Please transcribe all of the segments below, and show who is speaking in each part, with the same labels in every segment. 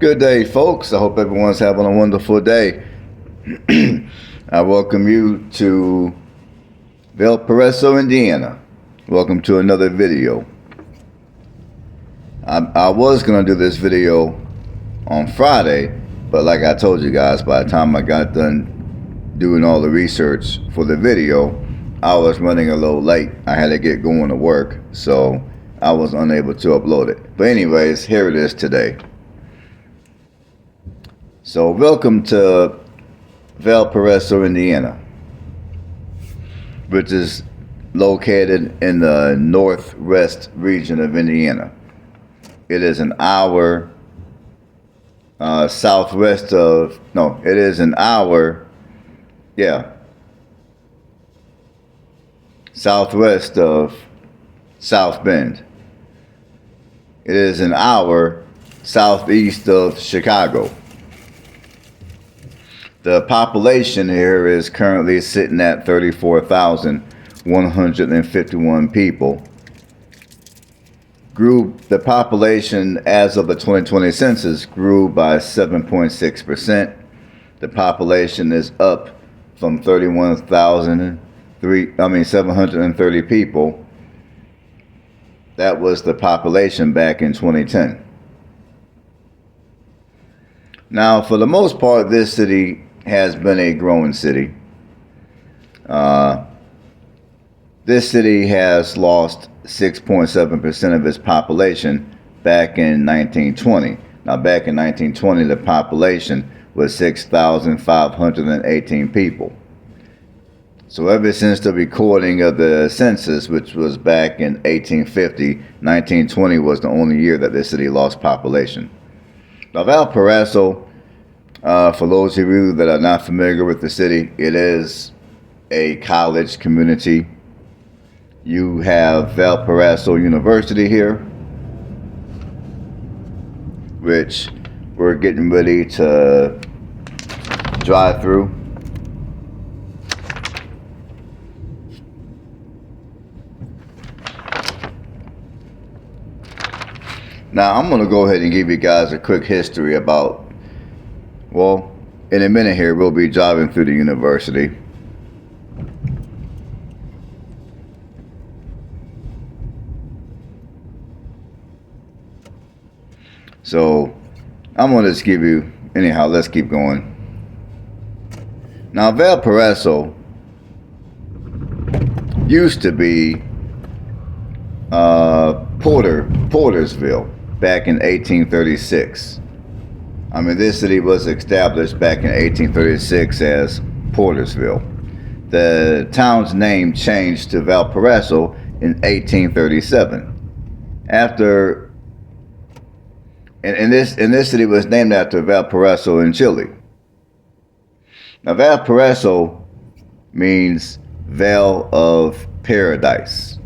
Speaker 1: Good day, folks. I hope everyone's having a wonderful day. I welcome you to Valparaiso, Indiana. Welcome to another video. I was going to do this video on Friday, but like I told you guys, by the time I got done doing all the research for the video, I was running a little late. I had to get going to work, so I was unable to upload it. But anyways, here it is today. So welcome to Valparaiso, Indiana, which is located in the northwest region of Indiana. It is an hour southwest of, no, it is an hour, southwest of South Bend. It is an hour southeast of Chicago. The population here is currently sitting at 34,151 people. The population as of the 2020 census grew by 7.6%. The population is up from 730 people. That was the population back in 2010. Now, for the most part, this city has been a growing city. This city has lost 6.7% of its population back in 1920. Now, back in 1920, the population was 6,518 people. So ever since the recording of the census, which was back in 1850, 1920 was the only year that this city lost population. Now, Valparaiso, for those of you that are not familiar with the city, it is a college community. You have Valparaiso University here, which we're getting ready to drive through. Now, I'm going to go ahead and give you guys a quick history about, well, in a minute here, we'll be driving through the university. So, I'm going to just give you, anyhow, let's keep going. Now, Valparaiso used to be Portersville. Back in 1836. I mean, this city was established back in 1836 as Portersville. The town's name changed to Valparaiso in 1837. And this city was named after Valparaiso in Chile. Now, Valparaiso means Vale of Paradise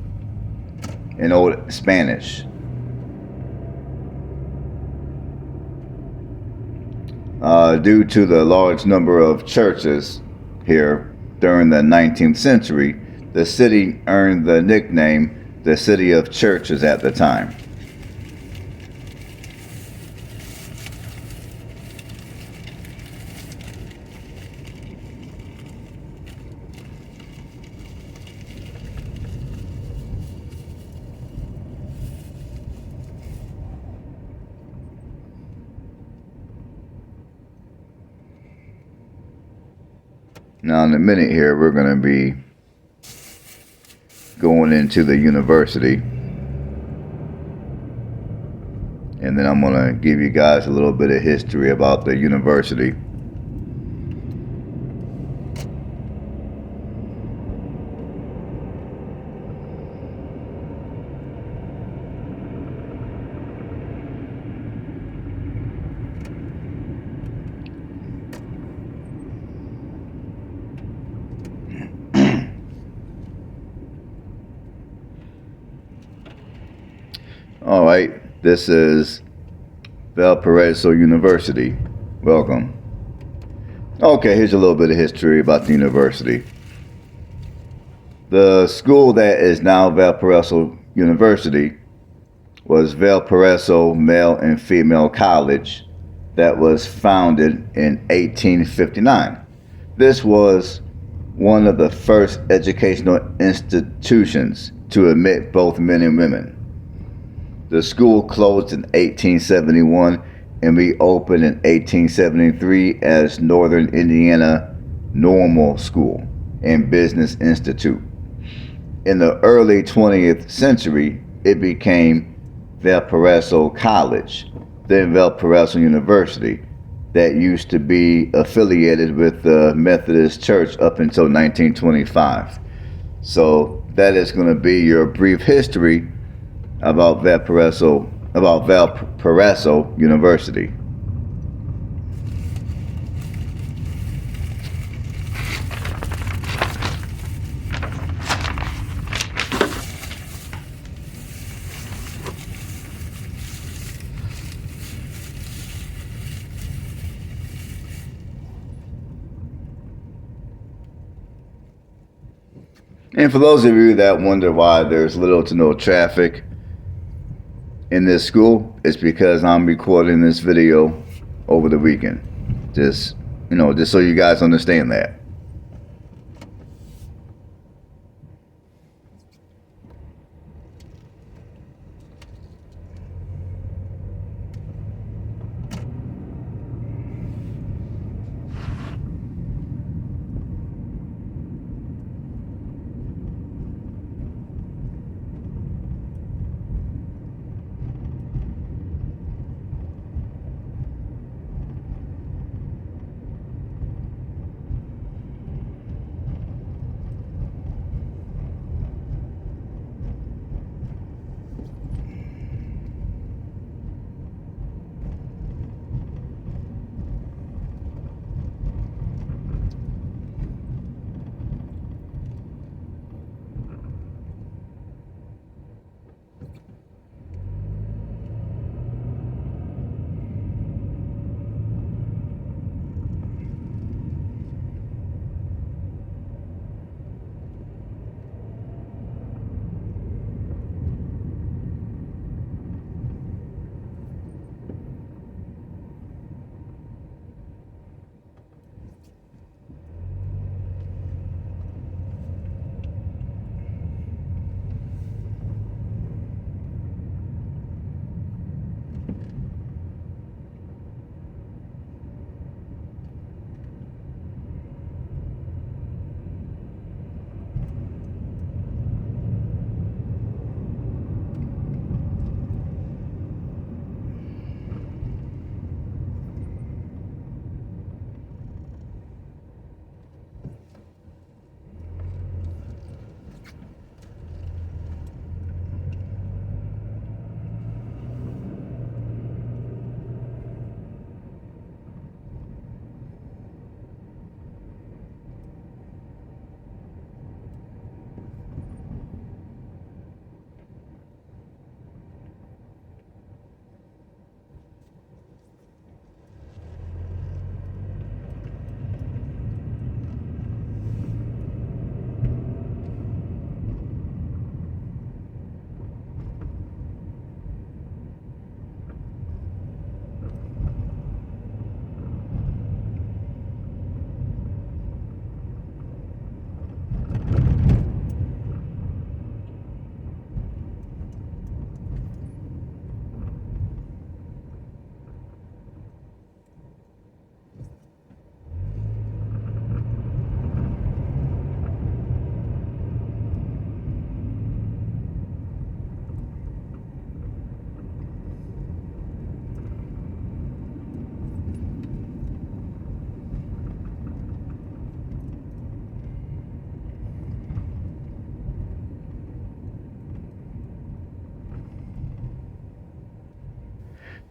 Speaker 1: in Old Spanish. Due to the large number of churches here during the 19th century, the city earned the nickname the City of Churches at the time. Now, in a minute here, we're going to be going into the university. And then I'm going to give you guys a little bit of history about the university. All right, this is Valparaiso University. Welcome. Okay, here's a little bit of history about the university. The school that is now Valparaiso University was Valparaiso Male and Female College that was founded in 1859. This was one of the first educational institutions to admit both men and women. The school closed in 1871 and reopened in 1873 as Northern Indiana Normal School and Business Institute. In the early 20th century, it became Valparaiso College, then Valparaiso University, that used to be affiliated with the Methodist Church up until 1925. So that is going to be your brief history about Valparaiso University. And for those of you that wonder why there's little to no traffic in this school, it's because I'm recording this video over the weekend. Just so you guys understand that.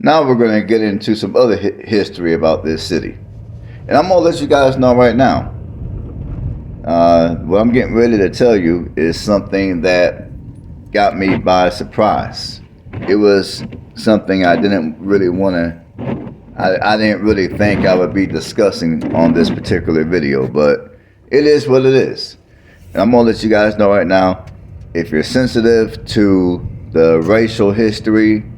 Speaker 1: Now we're going to get into some other history about this city. And I'm going to let you guys know right now. What I'm getting ready to tell you is something that got me by surprise. It was something I didn't really want to, I didn't really think I would be discussing on this particular video, but it is what it is. And I'm going to let you guys know right now, if you're sensitive to the racial history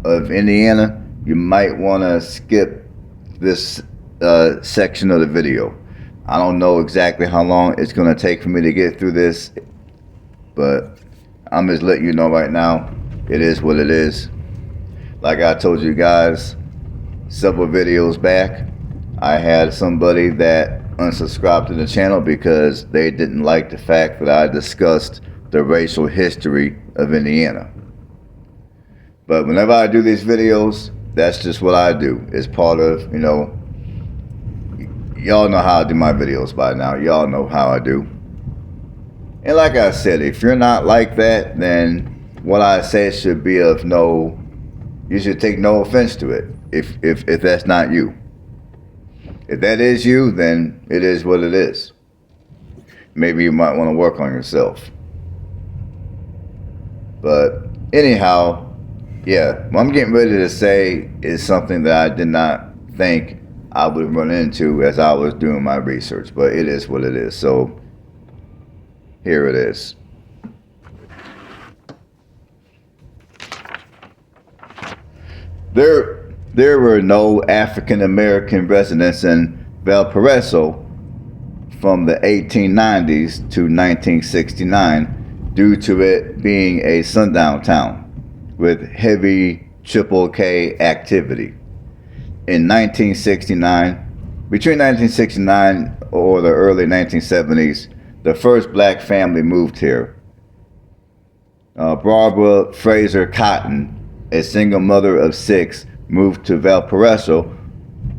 Speaker 1: of Indiana, you might want to skip this section of the video. I don't know exactly how long it's going to take for me to get through this, but I'm just letting you know right now, it is what it is. Like I told you guys several videos back, I had somebody that unsubscribed to the channel because they didn't like the fact that I discussed the racial history of Indiana. But whenever I do these videos, that's just what I do. It's part of, y'all know how I do my videos by now. Y'all know how I do. And like I said, if you're not like that, then what I say should be of no, you should take no offense to it if that's not you. If that is you, then it is what it is. Maybe you might want to work on yourself. But anyhow, yeah, what I'm getting ready to say is something that I did not think I would run into as I was doing my research, but it is what it is. So here it is. There were no African American residents in Valparaiso from the 1890s to 1969 due to it being a sundown town with heavy Triple K activity. In 1969, between 1969 or the early 1970s, the first black family moved here. Barbara Fraser Cotton, a single mother of 6, moved to Valparaiso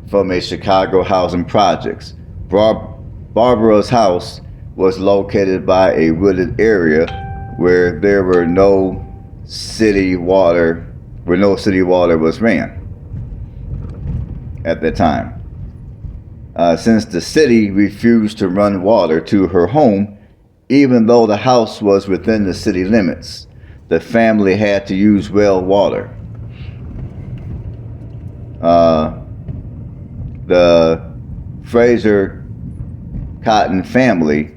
Speaker 1: from a Chicago housing projects. Barbara's house was located by a wooded area where there were no city water, was ran at the time. Since the city refused to run water to her home, even though the house was within the city limits, the family had to use well water. The Fraser Cotton family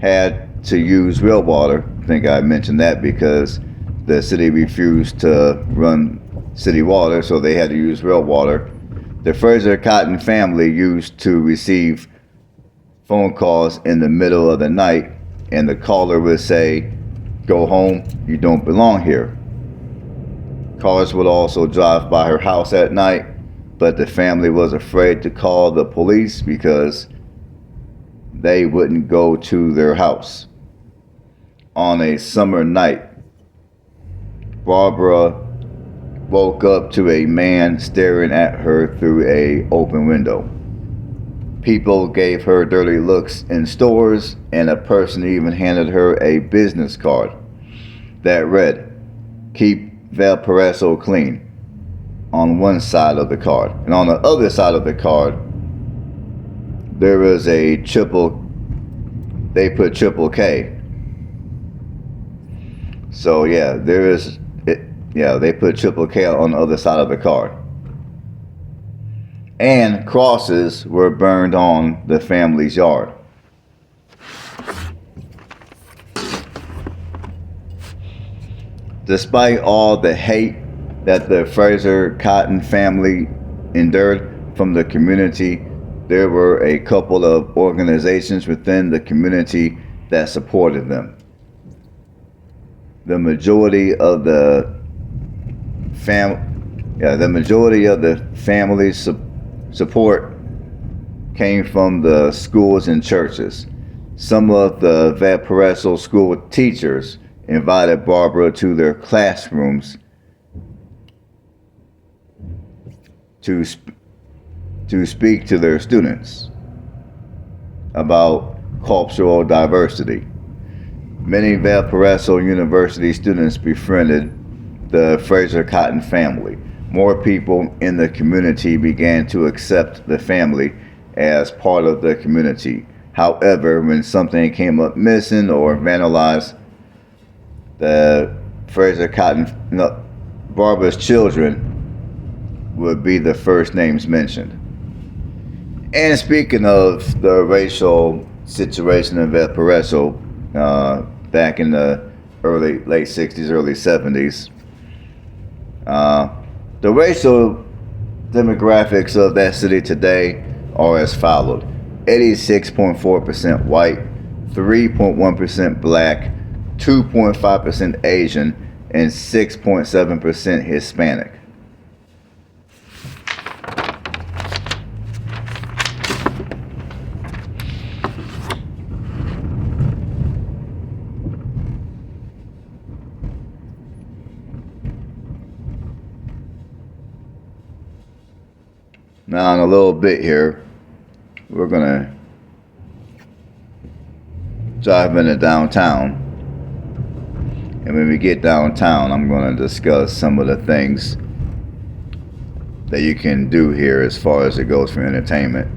Speaker 1: had to use well water. I think I mentioned that because the city refused to run city water, so they had to use well water. The Fraser Cotton family used to receive phone calls in the middle of the night, and the caller would say, "Go home, you don't belong here." Cars would also drive by her house at night, but the family was afraid to call the police because they wouldn't go to their house. On a summer night, Barbara woke up to a man staring at her through an open window. People gave her dirty looks in stores, and a person even handed her a business card that read, "Keep Valparaiso clean," on one side of the card. And on the other side of the card, there was they put Triple K. So yeah, they put Triple K on the other side of the card. And crosses were burned on the family's yard. Despite all the hate that the Fraser Cotton family endured from the community, there were a couple of organizations within the community that supported them. The majority of the family's support came from the schools and churches. Some of the Valparaiso school teachers invited Barbara to their classrooms to speak to their students about cultural diversity. Many Valparaiso University students befriended the Fraser Cotton family. More people in the community began to accept the family as part of the community. However, when something came up missing or vandalized, the Fraser Cotton, Barbara's children would be the first names mentioned. And speaking of the racial situation in Valparaiso, back in the late 60s, early 70s, The racial demographics of that city today are as followed: 86.4% white, 3.1% black, 2.5% Asian, and 6.7% Hispanic. Now, in a little bit here, we're going to drive into downtown. And when we get downtown, I'm going to discuss some of the things that you can do here as far as it goes for entertainment.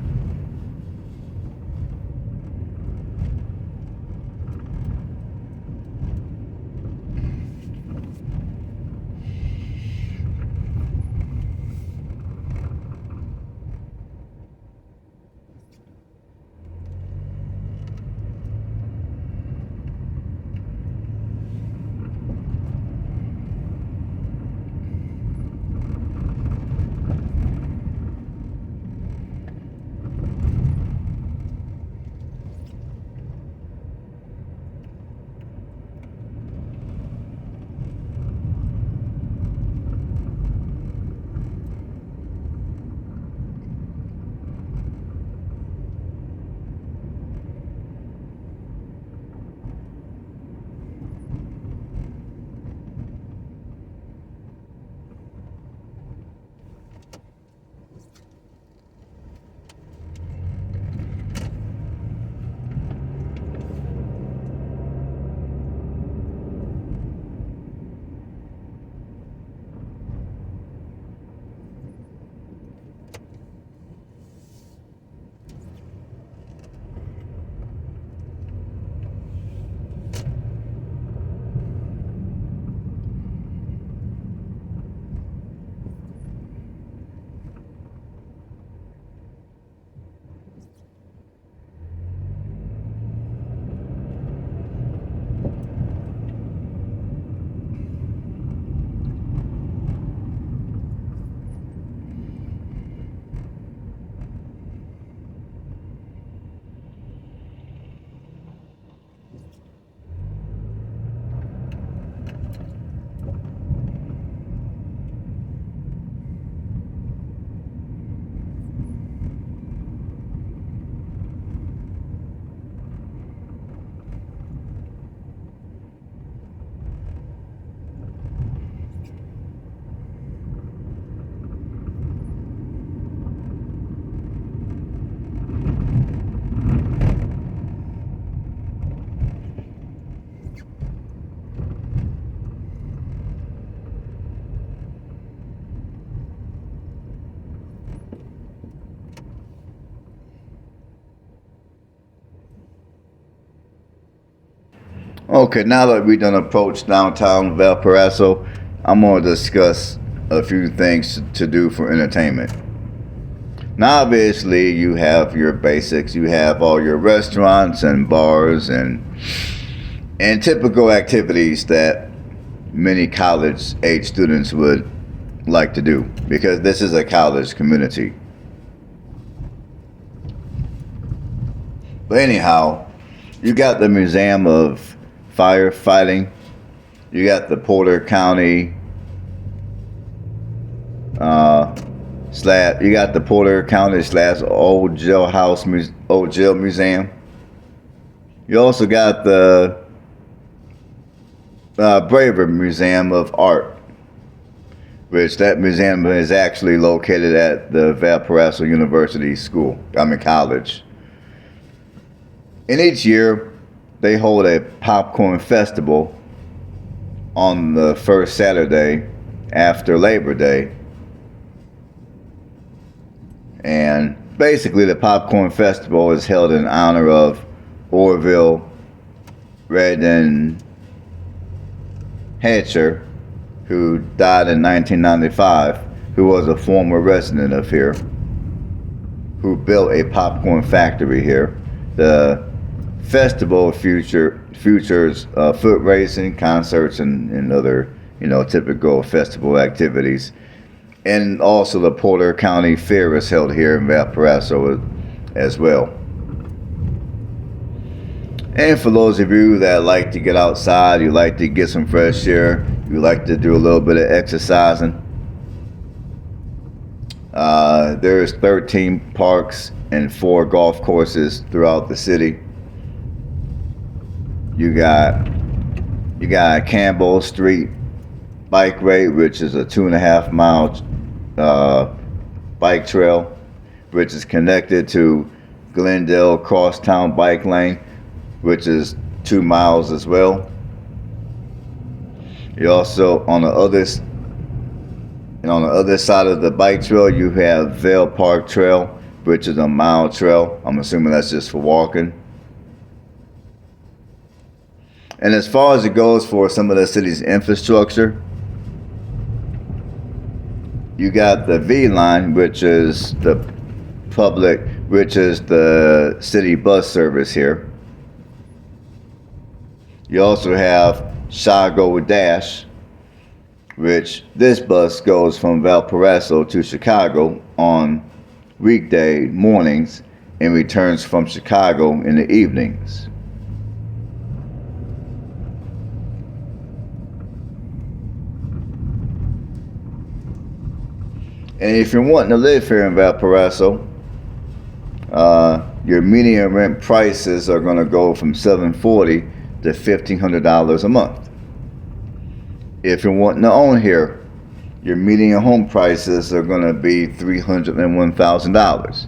Speaker 1: Okay, now that we done approached downtown Valparaiso, I'm going to discuss a few things to do for entertainment. Now, obviously, you have your basics. You have all your restaurants and bars and typical activities that many college-age students would like to do because this is a college community. But anyhow, you got the Museum of Firefighting. You got the Porter County you got the Porter County / Old Jail Museum. You also got the Braver Museum of Art, which that museum is actually located at the Valparaiso University college. And each year, they hold a popcorn festival on the first Saturday after Labor Day. And basically, the popcorn festival is held in honor of Orville Redden Hatcher, who died in 1995, who was a former resident of here, who built a popcorn factory here. The festival features foot racing, concerts, and other typical festival activities. And also the Porter County Fair is held here in Valparaiso as well. And for those of you that like to get outside, you like to get some fresh air, you like to do a little bit of exercising, there's 13 parks and 4 golf courses throughout the city. You got Campbell Street Bikeway, which is a 2.5 mile bike trail, which is connected to Glendale Crosstown Bike Lane, which is 2 miles as well. You also on the other side of the bike trail, you have Vale Park Trail, which is a mile trail. I'm assuming that's just for walking. And as far as it goes for some of the city's infrastructure, you got the V line, which is the city bus service here. You also have Chicago Dash, which this bus goes from Valparaiso to Chicago on weekday mornings and returns from Chicago in the evenings. And if you're wanting to live here in Valparaiso, your median rent prices are going to go from $740 to $1,500 a month. If you're wanting to own here, your median home prices are going to be $301,000.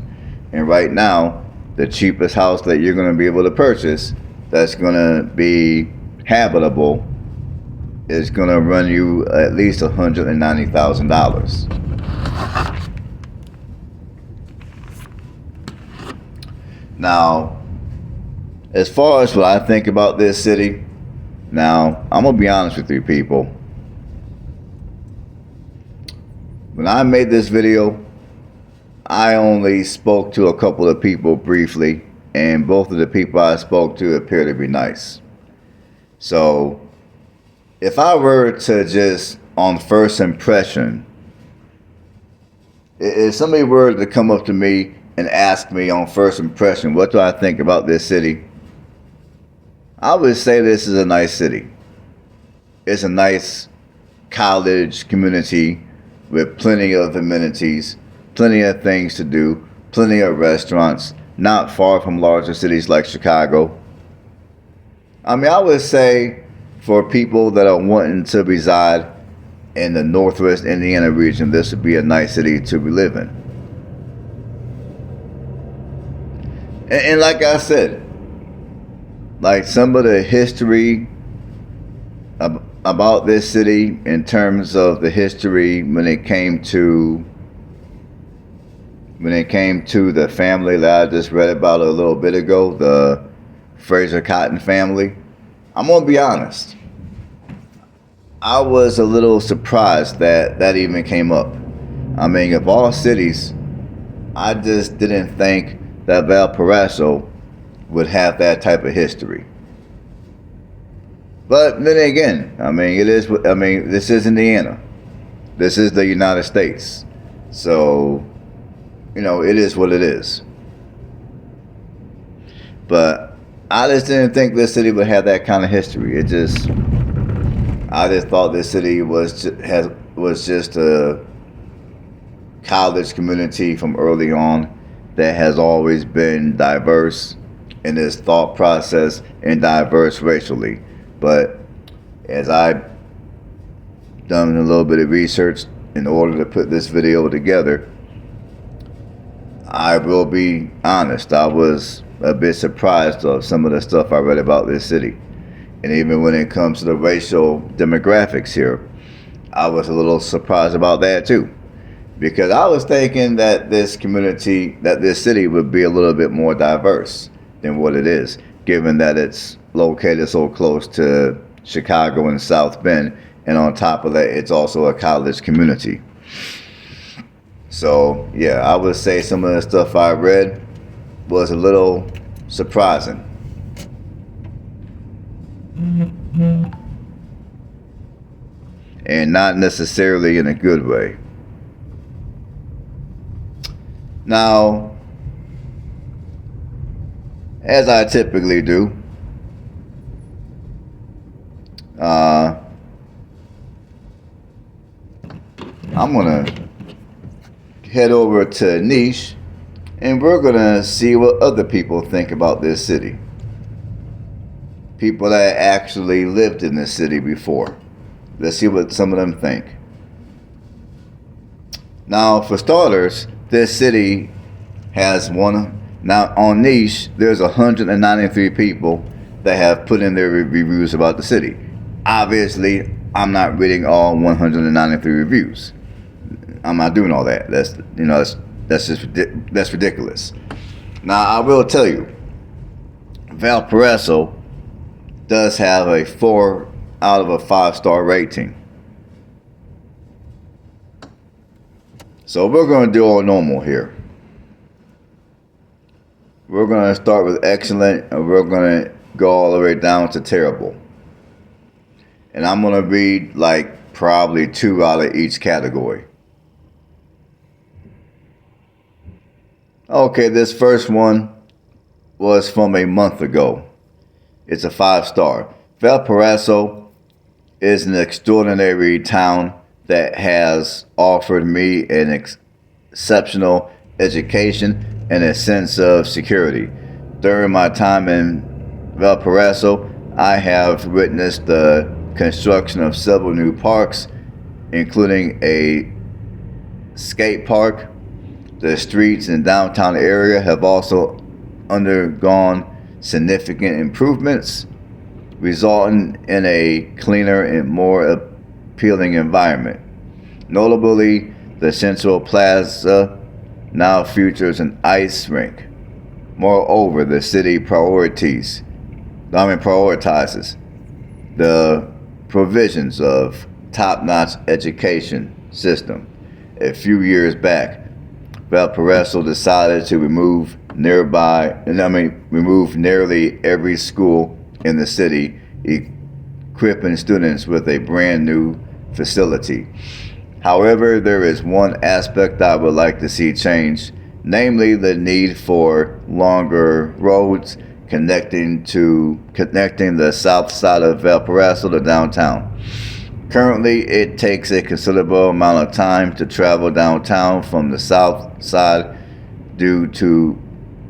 Speaker 1: And right now, the cheapest house that you're going to be able to purchase that's going to be habitable is going to run you at least $190,000. Now, as far as what I think about this city, now, I'm going to be honest with you people. When I made this video, I only spoke to a couple of people briefly, and both of the people I spoke to appear to be nice. So, if I were to just, on first impression, if somebody were to come up to me and ask me on first impression, what do I think about this city? I would say this is a nice city. It's a nice college community with plenty of amenities, plenty of things to do, plenty of restaurants, not far from larger cities like Chicago. I mean, I would say for people that are wanting to reside in the Northwest Indiana region, this would be a nice city to live in. And like I said, like some of the history about this city in terms of the history when it came to the family that I just read about a little bit ago, the Fraser Cotton family, I'm gonna be honest, I was a little surprised that even came up. I mean, of all cities, I just didn't think that Valparaiso would have that type of history. But then again, I mean, this is Indiana. This is the United States. So, it is what it is. But I just didn't think this city would have that kind of history. I just thought this city was just a college community from early on that has always been diverse in its thought process and diverse racially. But as I've done a little bit of research in order to put this video together, I will be honest, I was a bit surprised of some of the stuff I read about this city. And even when it comes to the racial demographics here, I was a little surprised about that too. Because I was thinking that this city would be a little bit more diverse than what it is, given that it's located so close to Chicago and South Bend, and on top of that, it's also a college community. So, yeah, I would say some of the stuff I read was a little surprising. And not necessarily in a good way. Now, as I typically do, I'm going to head over to Niche and we're going to see what other people think about this city. People that actually lived in this city before. Let's see what some of them think. Now, for starters, this city has one. Now, on Niche, there's 193 people that have put in their reviews about the city. Obviously, I'm not reading all 193 reviews. I'm not doing all that. That's ridiculous. Now, I will tell you, Valparaiso does have a 4 out of a 5-star rating. So we're going to do all normal here. We're going to start with excellent and we're going to go all the way down to terrible. And I'm going to read like probably 2 out of each category. Okay, this first one was from a month ago. It's a 5-star. Valparaiso is an extraordinary town that has offered me an exceptional education and a sense of security. During my time in Valparaiso, I have witnessed the construction of several new parks, including a skate park. The streets in downtown area have also undergone significant improvements, resulting in a cleaner and more appealing environment. Notably, the Central Plaza now features an ice rink. Moreover, the city prioritizes the provisions of top-notch education system. A few years back, Valparaiso decided to remove nearly every school in the city, equipping students with a brand new facility. However, there is one aspect I would like to see change, namely the need for longer roads connecting the south side of Valparaiso to downtown. Currently, it takes a considerable amount of time to travel downtown from the south side due to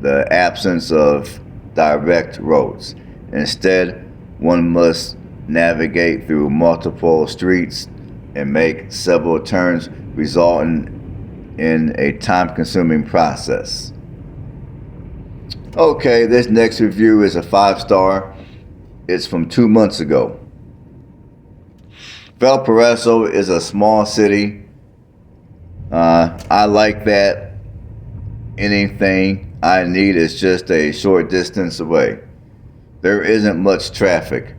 Speaker 1: the absence of direct roads. Instead, one must navigate through multiple streets and make several turns, resulting in a time-consuming process. Okay, this next review is a 5-star. It's from 2 months ago. Valparaiso is a small city. I like that anything I need is just a short distance away. There isn't much traffic.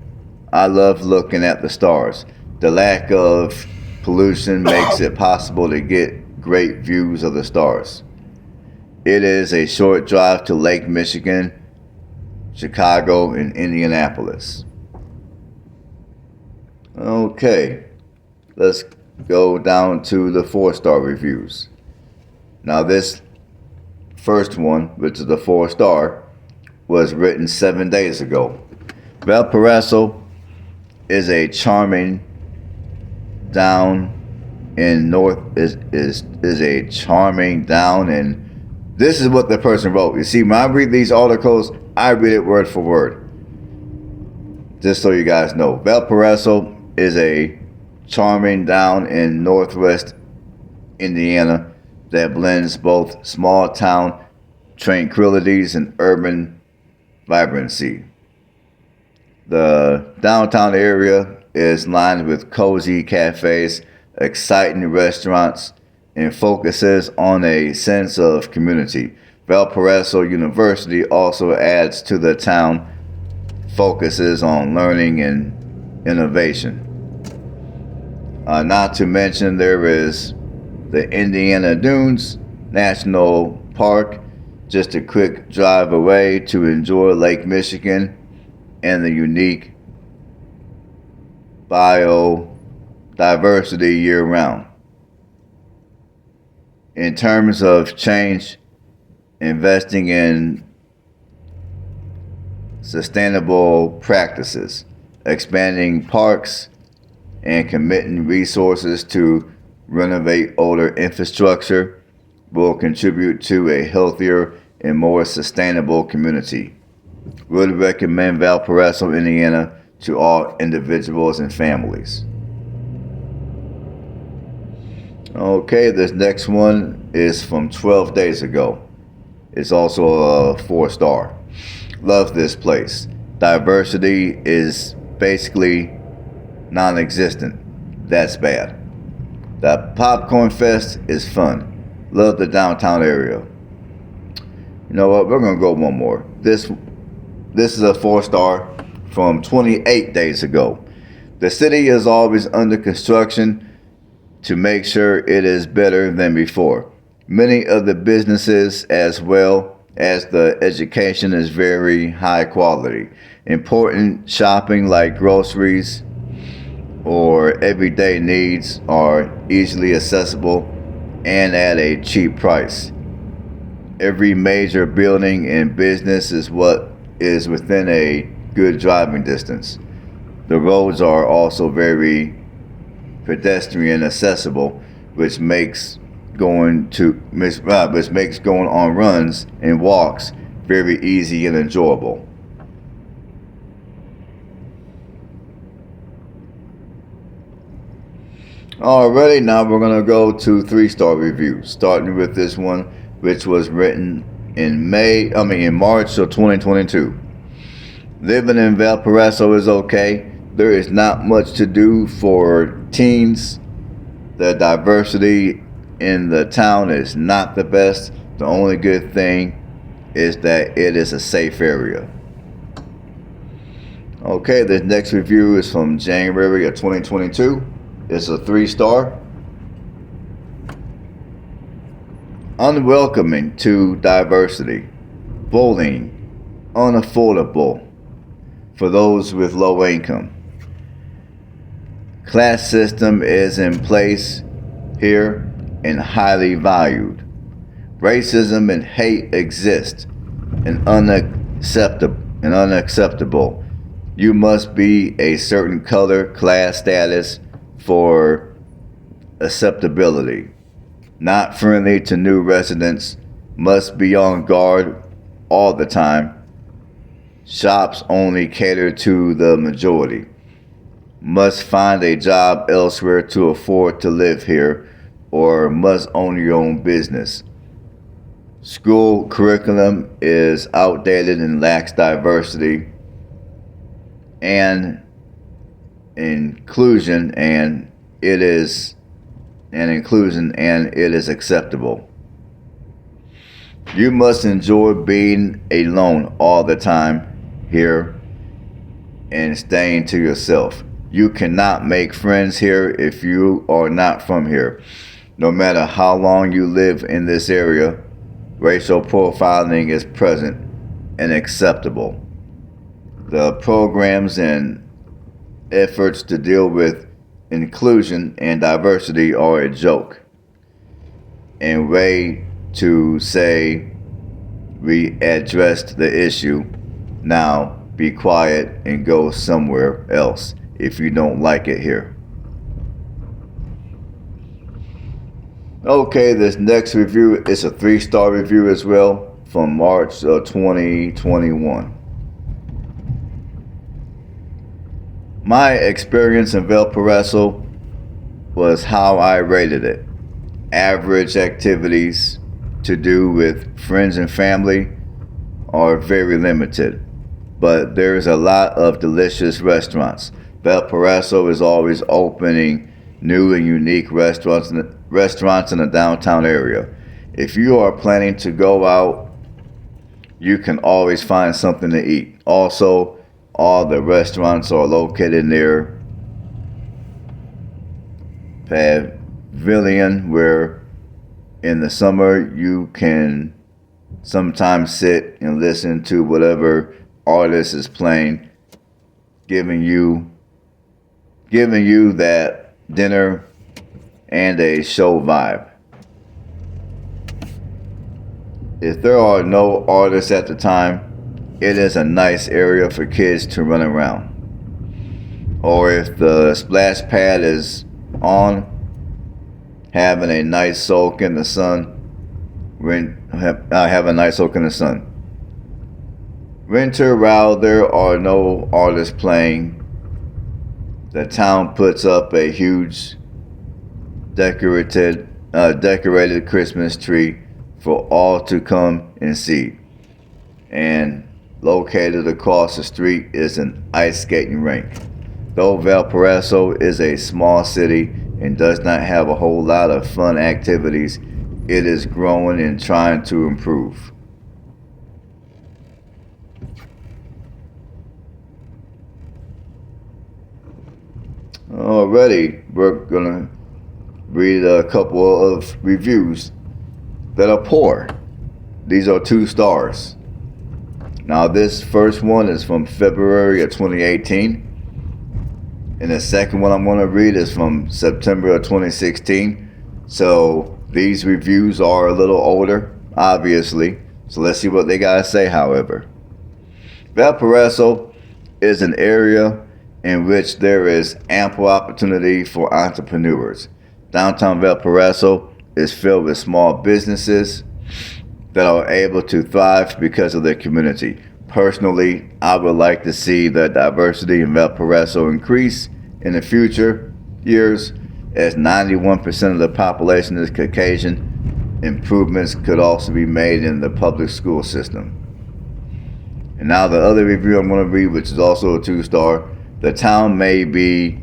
Speaker 1: I love looking at the stars. The lack of pollution makes it possible to get great views of the stars. It is a short drive to Lake Michigan, Chicago, and Indianapolis. Okay, let's go down to the 4-star reviews. Now this first one, which is the 4-star, was written 7 days ago. Valparaiso is a charming down in north is a charming down, and this is what the person wrote. You see, when I read these articles, I read it word for word. Just so you guys know, Valparaiso is a charming down in northwest Indiana that blends both small town tranquilities and urban vibrancy. The downtown area is lined with cozy cafes, exciting restaurants, and focuses on a sense of community. Valparaiso University also adds to the town, focuses on learning and innovation. Not to mention there is the Indiana Dunes National Park, just a quick drive away to enjoy Lake Michigan and the unique biodiversity year-round. In terms of change, investing in sustainable practices, expanding parks, and committing resources to renovate older infrastructure will contribute to a healthier and more sustainable community. Would recommend Valparaiso, Indiana to all individuals and families. Okay, this next one is from 12 days ago. It's also a 4-star. Love this place. Diversity is basically non-existent. That's bad. The Popcorn Fest is fun. Love the downtown area. You know what? We're gonna go one more. This is a 4-star from 28 days ago. The city is always under construction to make sure it is better than before. Many of the businesses as well as the education is very high quality. Important shopping like groceries or everyday needs are easily accessible and at a cheap price. Every major building and business is within a good driving distance. The roads are also very pedestrian accessible, which makes going on runs and walks very easy and enjoyable. Alrighty, now we're gonna go to 3-star reviews, starting with this one, which was written in March of 2022. Living in Valparaiso is okay. There is not much to do for teens. The diversity in the town is not the best. The only good thing is that it is a safe area. Okay, this next review is from January of 2022. It's a 3-star. Unwelcoming to diversity. Bullying. Unaffordable for those with low income. Class system is in place here and highly valued. Racism and hate exist and unacceptable. You must be a certain color, class status for acceptability. Not friendly to new residents. Must be on guard all the time. Shops only cater to the majority. Must find a job elsewhere to afford to live here, or must own your own business. School curriculum is outdated and lacks diversity and inclusion, and it is acceptable. You must enjoy being alone all the time here and staying to yourself. You cannot make friends here if you are not from here. No matter how long you live in this area, racial profiling is present and acceptable. The programs and efforts to deal with inclusion and diversity are a joke and way to say we addressed the issue. Now be quiet and go somewhere else if you don't like it here. Okay, this next review is a 3-star review as well from March of 2021. My experience in Valparaiso was how I rated it. Average activities to do with friends and family are very limited, but there's a lot of delicious restaurants. Valparaiso is always opening new and unique restaurants in the downtown area. If you are planning to go out, you can always find something to eat. Also, all the restaurants are located near Pavilion, where in the summer you can sometimes sit and listen to whatever artist is playing, giving you that dinner and a show vibe. If there are no artists at the time, it is a nice area for kids to run around. Or if the splash pad is on, having a nice soak in the sun. Have a nice soak in the sun. Winter, while there are no artists playing, the town puts up a huge decorated Christmas tree for all to come and see. And located across the street is an ice skating rink. Though Valparaiso is a small city and does not have a whole lot of fun activities, it is growing and trying to improve. Alrighty, we're gonna read a couple of reviews that are poor. These are 2 stars. Now this first one is from February of 2018. And the second one I'm going to read is from September of 2016. So these reviews are a little older, obviously. So let's see what they got to say, however. Valparaiso is an area in which there is ample opportunity for entrepreneurs. Downtown Valparaiso is filled with small businesses that are able to thrive because of their community. Personally, I would like to see the diversity in Valparaiso increase in the future years, as 91% of the population is Caucasian. Improvements could also be made in the public school system. And now the other review I'm going to read, which is also a 2-star. The town may be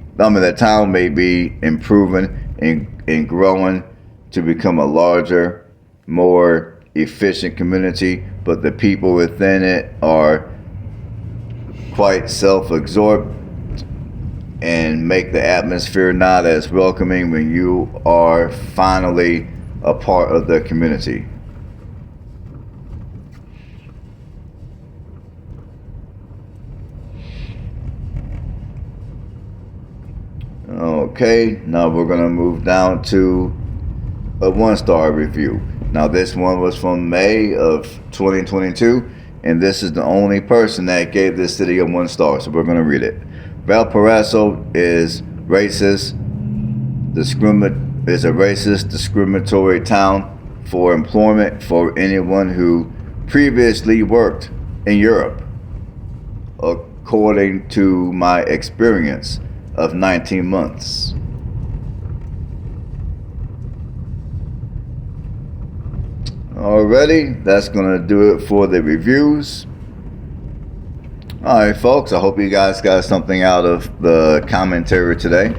Speaker 1: improving and growing to become a larger, more efficient community, but the people within it are quite self-absorbed and make the atmosphere not as welcoming when you are finally a part of the community. Okay, now we're going to move down to a 1-star review. Now this one was from May of 2022, and this is the only person that gave this city a 1 star, so we're going to read it. Valparaiso is a racist, discriminatory town for employment for anyone who previously worked in Europe, according to my experience of 19 months. Alrighty, that's gonna do it for the reviews. Alright folks, I hope you guys got something out of the commentary today.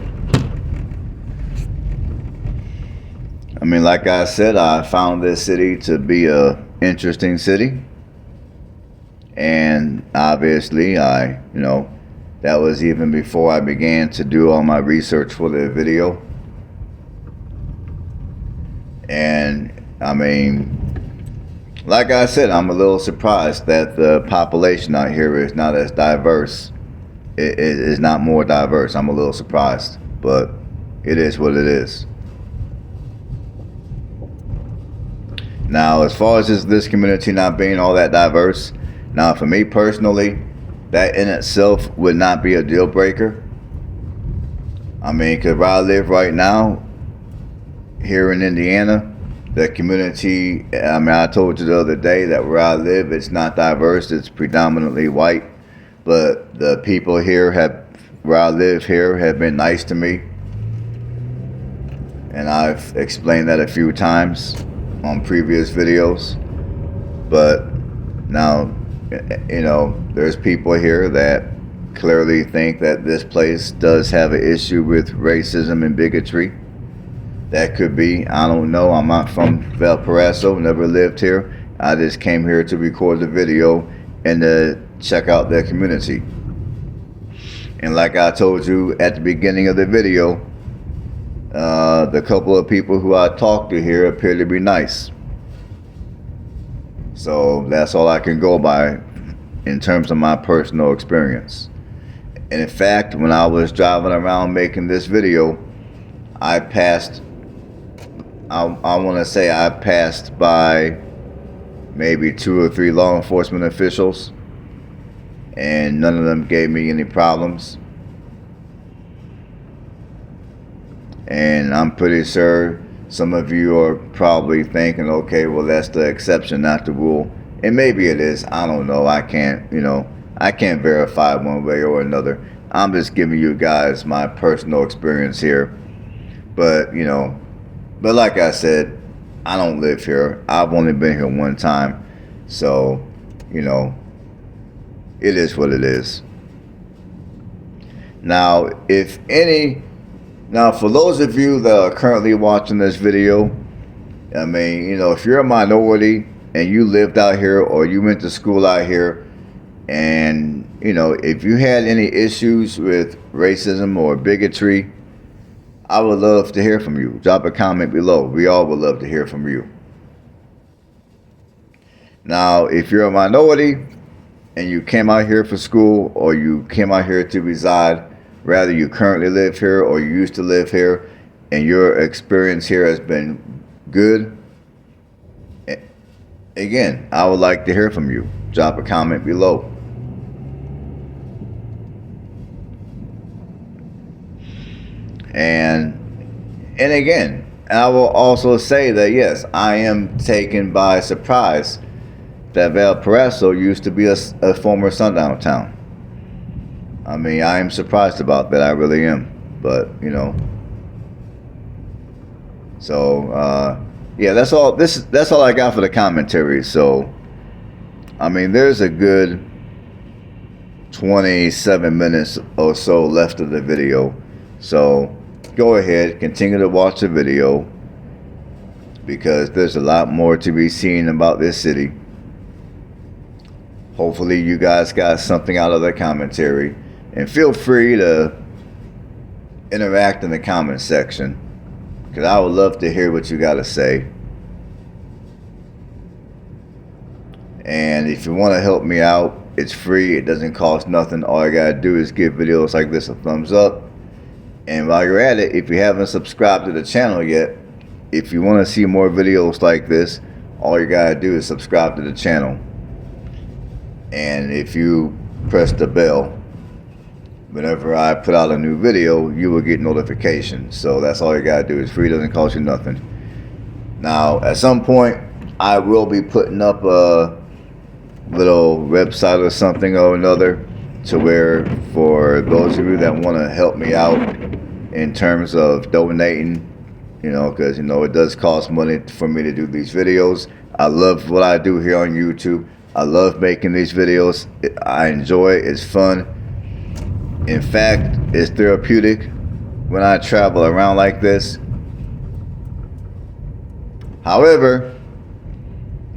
Speaker 1: I mean, like I said, I found this city to be a interesting city, and obviously that was even before I began to do all my research for the video. And I mean, like I said, I'm a little surprised that the population out here is not as diverse. It is not more diverse. I'm a little surprised, but it is what it is. Now, as far as this community not being all that diverse, now for me personally, that in itself would not be a deal breaker. I mean, because where I live right now, here in Indiana, the community, I mean, I told you the other day that where I live, it's not diverse, it's predominantly white. But the people here where I live here have been nice to me. And I've explained that a few times on previous videos. But now, there's people here that clearly think that this place does have an issue with racism and bigotry. That could be, I don't know. I'm not from Valparaiso, never lived here. I just came here to record the video and to check out their community. And like I told you at the beginning of the video, the couple of people who I talked to here appear to be nice. So that's all I can go by in terms of my personal experience. And in fact, when I was driving around making this video, I passed by maybe 2 or 3 law enforcement officials, and none of them gave me any problems. And I'm pretty sure some of you are probably thinking, okay, well, that's the exception, not the rule. And maybe it is. I don't know. I can't verify one way or another. I'm just giving you guys my personal experience here. But like I said, I don't live here. I've only been here one time. So, it is what it is. Now, for those of you that are currently watching this video, I mean, if you're a minority and you lived out here or you went to school out here, and, if you had any issues with racism or bigotry, I would love to hear from you. Drop a comment below. We all would love to hear from you. Now, if you're a minority and you came out here for school, or you came out here to reside, rather you currently live here or you used to live here, and your experience here has been good, again, I would like to hear from you. Drop a comment below. And again, I will also say that, yes, I am taken by surprise that Valparaiso used to be a former sundown town. I mean, I am surprised about that. I really am. But, so, yeah, that's all. That's all I got for the commentary. So, I mean, there's a good 27 minutes or so left of the video. So, go ahead, continue to watch the video, because there's a lot more to be seen about this city. Hopefully you guys got something out of the commentary, and feel free to interact in the comment section, because I would love to hear what you got to say. And if you want to help me out, it's free. It doesn't cost nothing. All you got to do is give videos like this a thumbs up. And while you're at it, if you haven't subscribed to the channel yet, if you want to see more videos like this, all you got to do is subscribe to the channel. And if you press the bell, whenever I put out a new video, you will get notifications. So that's all you got to do. It's free, doesn't cost you nothing. Now, at some point, I will be putting up a little website or something or another, to where, for those of you that want to help me out in terms of donating, because it does cost money for me to do these videos. I love what I do here on YouTube. I love making these videos. I enjoy it. It's fun. In fact, it's therapeutic when I travel around like this. However,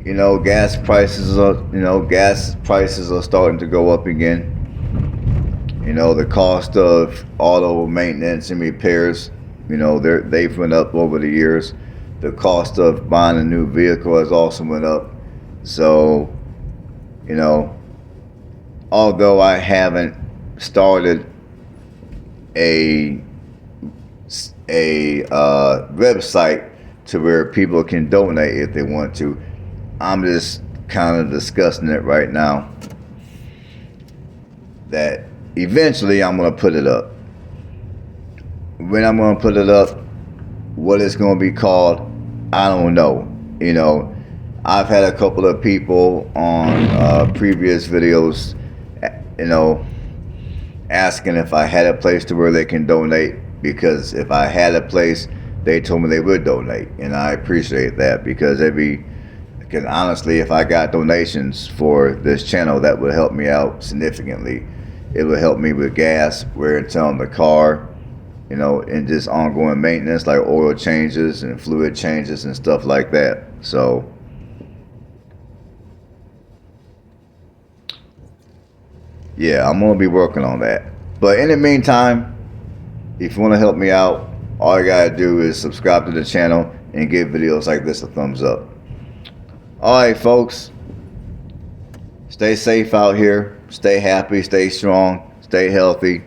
Speaker 1: gas prices are starting to go up again. The cost of auto maintenance and repairs, they've went up over the years. The cost of buying a new vehicle has also went up. So, although I haven't started a website to where people can donate if they want to, I'm just kind of discussing it right now, that eventually I'm going to put it up. When I'm going to put it up, what it's going to be called, I don't know. I've had a couple of people on previous videos, asking if I had a place to where they can donate, because if I had a place, they told me they would donate, and I appreciate that, because honestly, if I got donations for this channel, that would help me out significantly. It would help me with gas, wear and tear on the car, and just ongoing maintenance like oil changes and fluid changes and stuff like that. So, yeah, I'm going to be working on that. But in the meantime, if you want to help me out, all you got to do is subscribe to the channel and give videos like this a thumbs up. Alright, folks, stay safe out here, stay happy, stay strong, stay healthy,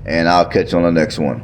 Speaker 1: and I'll catch you on the next one.